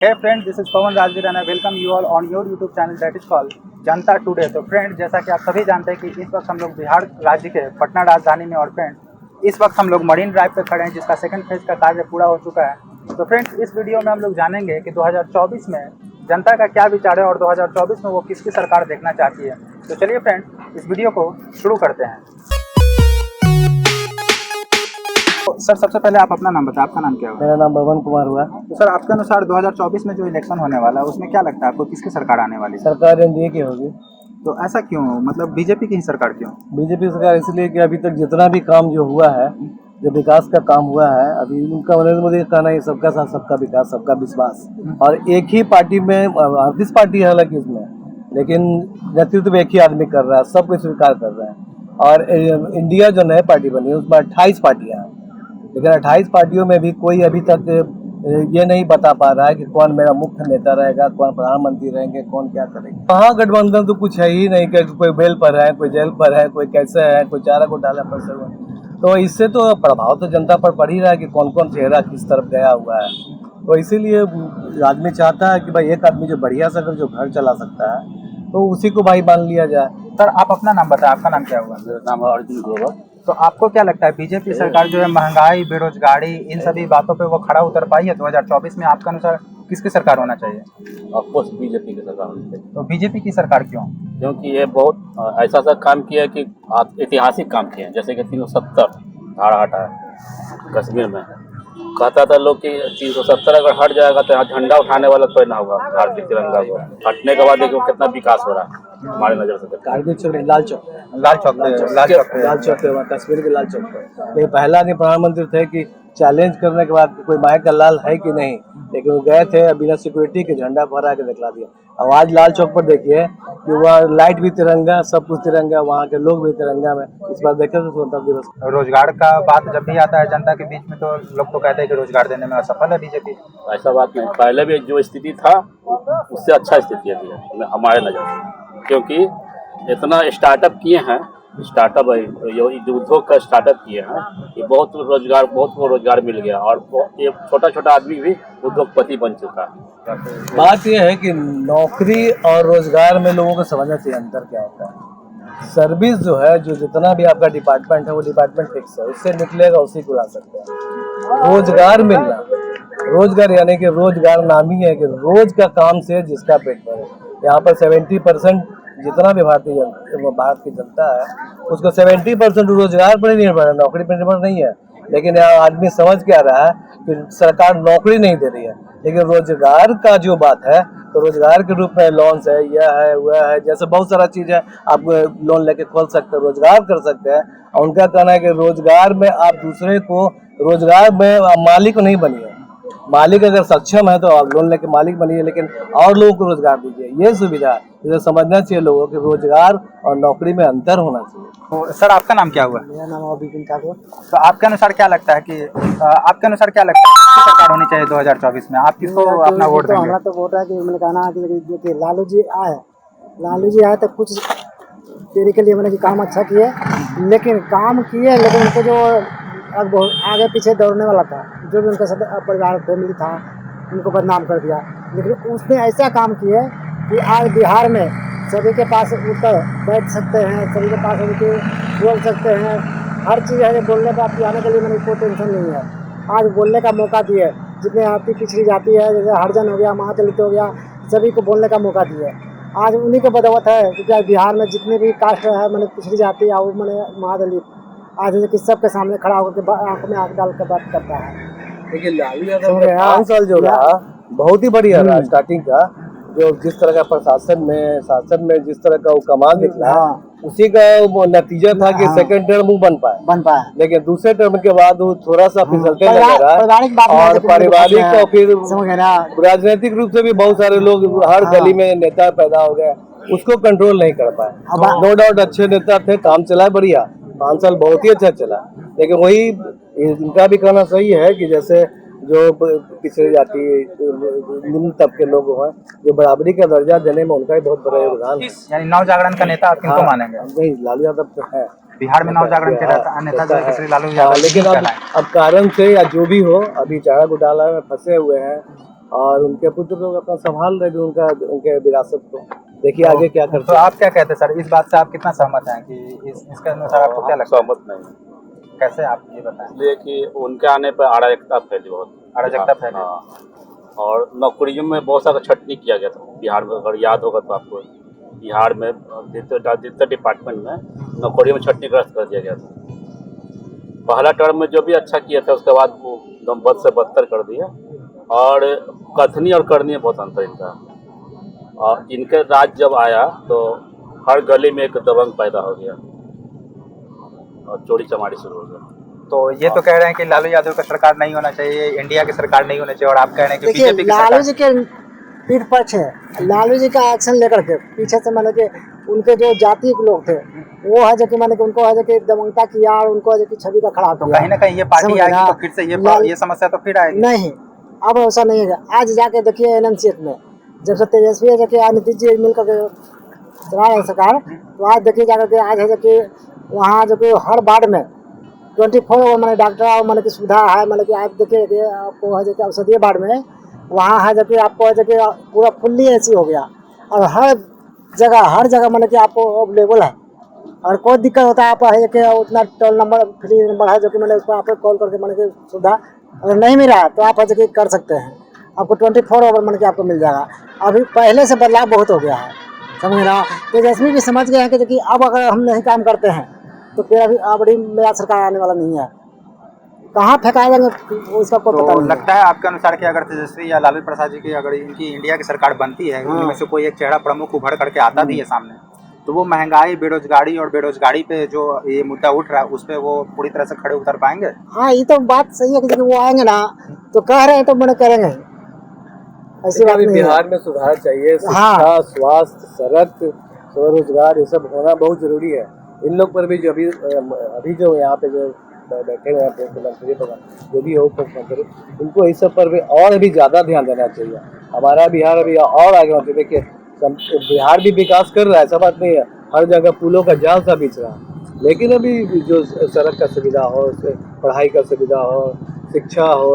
Hey friends, this is Pawan Rajveer and I welcome you all on your YouTube channel that is called Janata today. तो friend, जैसा कि आप सभी जानते हैं कि इस वक्त हम लोग बिहार राज्य के पटना राजधानी में, और फ्रेंड इस वक्त हम लोग मरीन ड्राइव पे खड़े हैं जिसका सेकंड फेज का कार्य पूरा हो चुका है। तो फ्रेंड्स, इस वीडियो में हम लोग जानेंगे कि 2024 में जनता का क्या विचार है और 2024 में वो किसकी सरकार देखना चाहती है। तो चलिए फ्रेंड, इस वीडियो को शुरू करते हैं। सर, सबसे पहले आप अपना नाम बताएं, आपका नाम क्या हुआ? मेरा नाम भवन कुमार हुआ। तो सर, आपके अनुसार 2024 में जो इलेक्शन होने वाला है उसमें क्या लगता है आपको, किसकी सरकार आने वाली है? सरकार एनडीए की होगी। तो ऐसा क्यों, मतलब बीजेपी की ही सरकार क्यों? बीजेपी सरकार इसलिए कि अभी तक जितना भी काम जो हुआ है, जो विकास का काम हुआ है, अभी उनका नरेंद्र मोदी का कहना है सबका साथ सबका विकास सबका विश्वास, और एक ही पार्टी में 38 पार्टी है हालांकि इसमें, लेकिन नेतृत्व एक ही आदमी कर रहा है, सब कुछ स्वीकार कर रहा है। और इंडिया जो नई पार्टी बनी है उसमें 28 पार्टियाँ हैं, लेकिन 28 पार्टियों में भी कोई अभी तक ये नहीं बता पा रहा है कि कौन मेरा मुख्य नेता रहेगा, कौन प्रधानमंत्री रहेंगे, कौन क्या करेगा। महागठबंधन तो कुछ है ही नहीं कि कोई बेल पर है, कोई जेल पर है, कोई कैसे है, कोई चारा घोटाला पर से हुआ। तो इससे तो प्रभाव तो जनता पर पड़ ही रहा है कि कौन कौन चेहरा किस तरफ गया हुआ है। तो इसीलिए आदमी चाहता है कि भाई एक आदमी जो बढ़िया से अगर जो घर चला सकता है तो उसी को भाई मान लिया जाए। सर, आप अपना नाम बताएं, आपका नाम क्या हुआ? मेरा नाम है अर्जुन ग्रोवर। तो आपको क्या लगता है बीजेपी सरकार जो है महंगाई, बेरोजगारी, इन सभी बातों पे वो खड़ा उतर पाई है? 2024 में आपके अनुसार किसकी सरकार होना चाहिए? ऑफकोर्स बीजेपी की सरकार होनी चाहिए। तो बीजेपी की सरकार क्यों? क्योंकि ये बहुत ऐसा काम किया है कि ऐतिहासिक काम किए हैं, जैसे कि 370 धारा हटा है कश्मीर में। कहता था लोग कि 370 अगर हट जाएगा तो यहाँ झंडा उठाने वाला कोई ना होगा। भारतीय तिरंगा को हटने के बाद देखो कितना विकास हो रहा है हमारे नजर से। कारगिल चौक, लाल चौक पे, कश्मीर के लाल चौक पे ये पहला आदमी प्रधानमंत्री थे कि चैलेंज करने के बाद कोई माया का लाल है कि नहीं, लेकिन वो गए थे बिना सिक्योरिटी के झंडा फहरा के दिखला दिया। अब आज लाल चौक पर देखिए कि वह लाइट भी तिरंगा, सब कुछ तिरंगा, वहाँ के लोग भी तिरंगा में। इस बार देखे तो स्वतंत्रता दिवस। रोजगार का बात जब भी आता है जनता के बीच में तो लोग तो कहते हैं कि रोजगार देने में असफल है बीजेपी। ऐसा बात नहीं, पहले भी जो स्थिति था उससे अच्छा स्थिति है हमारे नजर से। क्योंकि इतना स्टार्टअप किए हैं, स्टार्टअप जो उद्योग का स्टार्टअप किए हैं, ये बहुत को रोजगार मिल गया, और ये छोटा छोटा आदमी भी उद्योगपति बन चुका है। बात यह है कि नौकरी और रोजगार में लोगों को समझना चाहिए अंतर क्या होता है। सर्विस जो है, जो जितना भी आपका डिपार्टमेंट है वो डिपार्टमेंट फिक्स है, उससे निकलेगा उसी को ला सकते हैं। रोजगार मिलना, रोजगार यानी कि रोजगार नाम ही है कि रोज का काम से जिसका पेट भरे। यहाँ पर 70% जितना भी भारत की जनता है उसको 70% रोजगार पर ही निर्भर है, नौकरी पर निर्भर नहीं है। लेकिन यहाँ आदमी समझ क्या रहा है कि सरकार नौकरी नहीं दे रही है, लेकिन रोजगार का जो बात है तो रोजगार के रूप में लोन्स है, यह है वह है, जैसे बहुत सारा चीज़ है, आप लोन लेके खोल सकते हैं, रोजगार कर सकते हैं। और उनका कहना है कि रोजगार में आप दूसरे को, रोजगार में मालिक नहीं बनिए, मालिक अगर सक्षम है तो आप लोन लेके मालिक बनिए, लेकिन और लोगों को रोजगार दीजिए। ये सुविधा इसे समझना चाहिए लोगों कि रोजगार और नौकरी में अंतर होना चाहिए। तो सर, आपका नाम क्या हुआ? मेरा नाम अभिपिन ठाकुर। तो आपके अनुसार क्या लगता है कि किसकी सरकार होनी चाहिए 2024 में? आप किसको अपना वोट देंगे? हमारा तो वोट है कि मैंने कहना है कि लालू जी आए तो कुछ देरी के लिए मैंने काम अच्छा किए, लेकिन उनको जो अब आगे पीछे दौड़ने वाला था, जो भी उनका परिवार फैमिली था, उनको बदनाम कर दिया। लेकिन उसने ऐसा काम किया कि आज बिहार में सभी के पास उठकर बैठ सकते हैं, सभी के पास उनके बोल सकते हैं, हर चीज़ है। बोलने पर आपकी आने के लिए मैंने कोई टेंशन नहीं है। आज बोलने का मौका दिए, जितने आपकी पिछड़ी जाती है, जैसे हरिजन हो गया, महादलित हो गया, सभी को बोलने का मौका दिए। आज उन्हीं के बदौलत है क्योंकि बिहार में जितने भी कास्ट है, मैंने पिछड़ी जाती है और मैंने महादलित, आज कि सबके सामने खड़ा होकर आंख में आंख डाल कर बात करता है। लेकिन लालू यादव 5 साल जो रहा बहुत ही बढ़िया रहा। स्टार्टिंग का जो जिस तरह का शासन में जिस तरह का वो कमाल निकला, उसी का वो नतीजा था कि सेकंड टर्म वो बन पाया। लेकिन दूसरे टर्म के बाद वो थोड़ा सा फिसलते नजर आया, और पारिवारिक और फिर राजनीतिक रूप से भी बहुत सारे लोग, हर गली में नेता पैदा हो गया, उसको कंट्रोल नहीं कर पाए। नो डाउट अच्छे नेता थे, काम चला बढ़िया, 5 साल बहुत ही अच्छा चला। लेकिन वही इनका भी कहना सही है कि जैसे जो पिछड़ी जाति, निम्न तबके लोग हैं, जो बराबरी का दर्जा देने में उनका भी बहुत बड़ा योगदान है। यानी नव जागरण का नेता आप किनको मानेंगे? नहीं, लालू यादव तो है बिहार में, नव जागरण के नेता जो है लालू यादव। लेकिन अब कारण से या जो भी हो, अभी चारा घोटाला में फंसे हुए हैं, और उनके पुत्र लोग अपना संभाल रहे भी उनका उनके विरासत को। देखिए आगे क्या करते तो आप क्या कहते हैं सर, इस बात से आप कितना सहमत हैं कि इसके अनुसार आपको क्या लगता है? सहमत नहीं, कैसे आप ये बताएं? इसलिए कि उनके आने पर अराजकता फैली बहुत। अराजकता फैली। हाँ, और नौकरियों में बहुत सारा छटनी किया गया था बिहार में, अगर याद होगा तो आपको। बिहार में जितने डिपार्टमेंट में नौकरियों में छटनी ग्रस्त कर दिया गया था। पहला टर्म में जो भी अच्छा किया था उसके बाद वो एकदम बद से बदतर कर दिया। और कथनी और करनी में बहुत अंतर इनका। और इनके राज जब आया तो हर गली में एक दबंग पैदा हो गया और चोरी चमारी शुरू हो गया। तो ये तो कह रहे हैं कि लालू यादव का सरकार नहीं होना चाहिए, इंडिया की सरकार नहीं होनी चाहिए, और आप कह रहे हैं कि देखिए बीजेपी की लालू सरकार। जी के पीठ पक्ष है, लालू जी का एक्शन लेकर के पीछे से मतलब कि उनके जो जाति के लोग थे वो है जो कि मतलब कि उनको है जो कि दबंगता किया और उनको है जो कि छवि का खराब तो किया। कहीं ना कहीं ये पार्टी समझ आएगी रहे तो हैं? फिर से लाल- ये समस्या तो फिर आएगी। नहीं, अब ऐसा नहीं है। आज जाके देखिए एनएमसीएच में जब से तेजस्वी है जो कि नीतीश जी मिलकर के चला रहे सरकार, तो आज देखिए जाकर के आज है जो कि वहाँ जो कि हर वार्ड में 24 मैंने डॉक्टर और मतलब की सुविधा है। मतलब कि आप देखिए कि आपको है जो कि औषधीय वार्ड में वहाँ है जो कि आपको है जो कि पूरा फुल्ली एसी हो गया और हर जगह मतलब कि आपको अवेलेबल है। और कोई दिक्कत होता है आप है कि उतना टोल नंबर फ्री नंबर है जो कि मैंने उस पर आप कॉल करके मतलब कि सुविधा अगर नहीं मिला है तो आप है जो कि कर सकते हैं। आपको 24 आवर मतलब कि आपको मिल जाएगा। अभी पहले से बदलाव बहुत हो गया है, समझ रहा। तेजस्वी भी समझ गए हैं कि देखिए अब अगर हम नहीं काम करते हैं तो फिर अभी बड़ी मेरा सरकार आने वाला नहीं है। कहाँ फेंका जाएंगे उसका कोई पता तो नहीं लगता है आपके अनुसार कि अगर तेजस्वी या लालू प्रसाद जी की अगर इनकी इंडिया की सरकार बनती है, हाँ। इनमें से कोई एक चेहरा प्रमुख उभर करके आता भी है सामने, तो वो महंगाई, बेरोजगारी पे जो ये मुद्दा उठ रहा है उस पे वो पूरी तरह से खड़े उतर पाएंगे? हाँ, ये तो बात सही है कि देखिए वो आएंगे ना तो कह रहे हैं तो मैंने करेंगे, ऐसी बात अभी नहीं है। बिहार में सुधार चाहिए, हाँ। शिक्षा, स्वास्थ्य, सड़क, स्वरोजगार ये सब होना बहुत जरूरी है। इन लोग पर भी जो अभी जो यहाँ पे जो बैठे हुए हैं मुख्यमंत्री जो भी हो मुख्यमंत्री, उनको इस सब पर भी और भी ज़्यादा ध्यान देना चाहिए। हमारा बिहार अभी और आगे होना चाहिए। देखिए बिहार भी विकास कर रहा है, ऐसा बात नहीं है, हर जगह पुलों का जाल सा बिछ रहा है, लेकिन अभी जो सड़क का सुविधा हो, पढ़ाई का सुविधा हो, शिक्षा हो,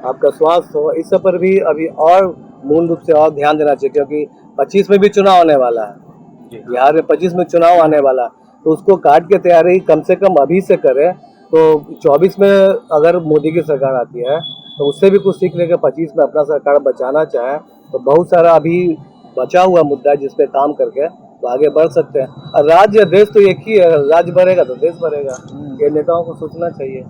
आपका स्वास्थ्य हो, इस सब पर भी अभी और मूल रूप से और ध्यान देना चाहिए। क्योंकि 25 में भी चुनाव आने वाला है, बिहार में 25 में चुनाव आने वाला है, तो उसको काट के तैयारी कम से कम अभी से करें। तो 24 में अगर मोदी की सरकार आती है तो उससे भी कुछ सीख लेकर 25 में अपना सरकार बचाना चाहे तो बहुत सारा अभी बचा हुआ मुद्दा है जिस पे काम करके तो आगे बढ़ सकते हैं। और राज्य देश तो एक ही है, राज्य बढ़ेगा तो देश बढ़ेगा। ये नेताओं को सोचना चाहिए।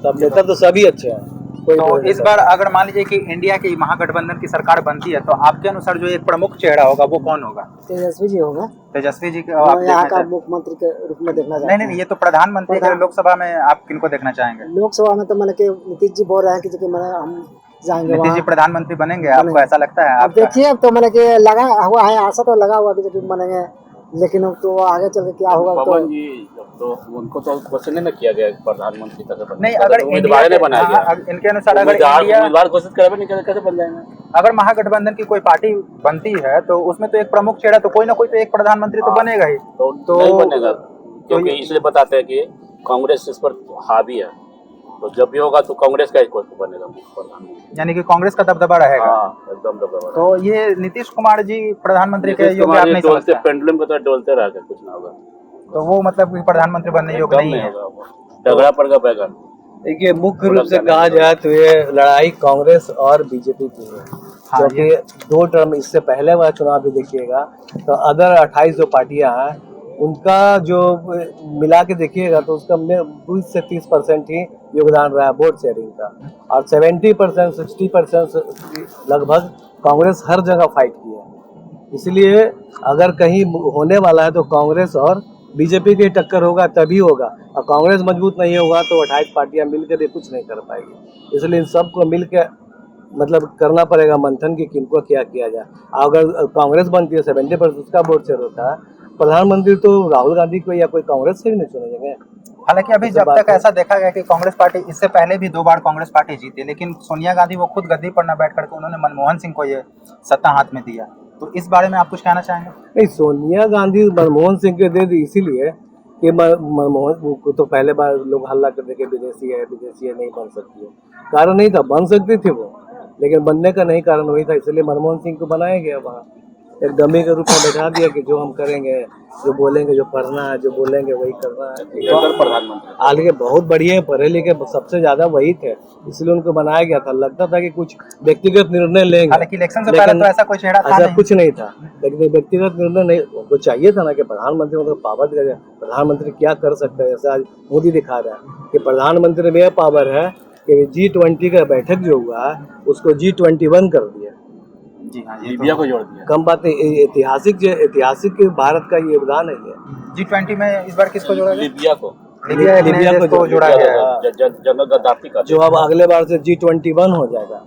सब नेता तो सभी अच्छे हैं। तो इस बार अगर मान लीजिए कि इंडिया की महागठबंधन की सरकार बनती है तो आपके अनुसार जो एक प्रमुख चेहरा होगा वो कौन होगा? तेजस्वी जी होगा, तेजस्वी जी के वो आप यहाँ देखना का चाहें? मुख्यमंत्री के रूप में देखना नहीं चाहते नहीं, ये तो प्रधानमंत्री के लोकसभा में आप किनको देखना चाहेंगे? लोकसभा में तो मतलब कि नीतीश जी बोल रहे हैं कि मैं हम जाएंगे नीतीश जी वहाँ। प्रधानमंत्री बनेंगे, आपको ऐसा लगता है? अब आपका देखिए अब तो मतलब कि लगा हुआ है, आशा तो लगा हुआ कि बनेंगे, लेकिन अब तो आगे चल के क्या होगा तो पवन जी तो उनको तो क्वेश्चन नहीं किया गया प्रधानमंत्री तक नहीं, अगर उम्मीदवार ने बनाया गया, इनके अनुसार अगर इंडिया उम्मीदवार घोषित करे नहीं कैसे बन जाएंगे? अगर महागठबंधन की कोई पार्टी बनती है तो उसमें तो एक प्रमुख चेहरा तो कोई ना कोई तो एक प्रधानमंत्री तो बनेगा ही। तो नहीं बनेगा, क्योंकि इसलिए बताते हैं कि कांग्रेस इस पर हावी है, तो जब भी होगा तो कांग्रेस का ही कोई बनेगा प्रधानमंत्री, यानी कि कांग्रेस का दबदबा रहेगा। हाँ एकदम दबदबा। तो ये नीतीश कुमार जी प्रधानमंत्री के योग्य आप नहीं समझते? पेंडुलम की तरह डोलते रह गए, कुछ ना होगा, तो वो मतलब कि प्रधानमंत्री बनने योग्य नहीं है। झगड़ा पड़ेगा बैगन। देखिए मुख्य रूप से कहा जाए तो ये लड़ाई कांग्रेस और बीजेपी की है, क्योंकि 2 टर्म इससे पहले वाला चुनाव भी देखिएगा तो अदर 28 जो पार्टियां हैं उनका जो मिला के देखिएगा तो उसका 20 से 30% ही योगदान रहा है वोट शेयरिंग का, और 70% 60% लगभग कांग्रेस हर जगह फाइट की है। इसलिए अगर कहीं होने वाला है तो कांग्रेस और बीजेपी की टक्कर होगा तभी होगा, और कांग्रेस मजबूत नहीं होगा तो 28 पार्टियां मिलकर भी कुछ नहीं कर पाएगी। इसलिए इन सबको मिलकर मतलब करना पड़ेगा मंथन की किनको क्या किया जाए। अगर कांग्रेस बनती है 70% उसका वोट शेयर होता है, प्रधानमंत्री तो राहुल गांधी को या कोई कांग्रेस से भी नहीं चुने जाएंगे। हालांकि अभी जब तक ऐसा देखा गया कि कांग्रेस पार्टी इससे पहले भी 2 बार कांग्रेस पार्टी जीती, लेकिन सोनिया गांधी वो खुद गद्दी पर न बैठ करके उन्होंने मनमोहन सिंह को ये सत्ता हाथ में दिया, तो इस बारे में आप कुछ कहना चाहेंगे? नहीं, सोनिया गांधी मनमोहन सिंह के दे दी इसीलिए कि मनमोहन को तो पहले बार लोग हल्ला करते कि विदेशी है नहीं बन सकती है, कारण नहीं था, बन सकती थी वो, लेकिन बनने का नहीं कारण वही था, इसलिए मनमोहन सिंह को बनाया गया वहाँ, एक डमी के रूप में बैठा दिया कि जो हम करेंगे, जो बोलेंगे, जो करना है, जो बोलेंगे वही करना है। अगर प्रधानमंत्री आगे बहुत बढ़िया पढ़े लिखे सबसे ज्यादा वही थे, इसलिए उनको बनाया गया था। लगता था कि कुछ व्यक्तिगत निर्णय लेंगे, हालांकि इलेक्शन से पहले लेकिन तो ऐसा कोई चेहरा था ऐसा नहीं। कुछ नहीं था। लेकिन व्यक्तिगत निर्णय नहीं, उनको चाहिए था ना कि प्रधानमंत्री मतलब पावर दिया जाए, प्रधानमंत्री क्या कर सकता है। जैसे आज मोदी दिखा रहा है कि प्रधानमंत्री में यह पावर है कि G20 का बैठक जो हुआ है उसको G21 कर दिया। जी हाँ, ये लीबिया को जोड़ दिया। कम बात है, ऐतिहासिक भारत का योगदान है ये। G20 में इस बार किसको जोड़ा गया? लीबिया को लीबिया एक नए लीबिया देश को को जोड़ा गया है। जनरल गद्दाफी का जो अब अगले बार से G21 हो जाएगा।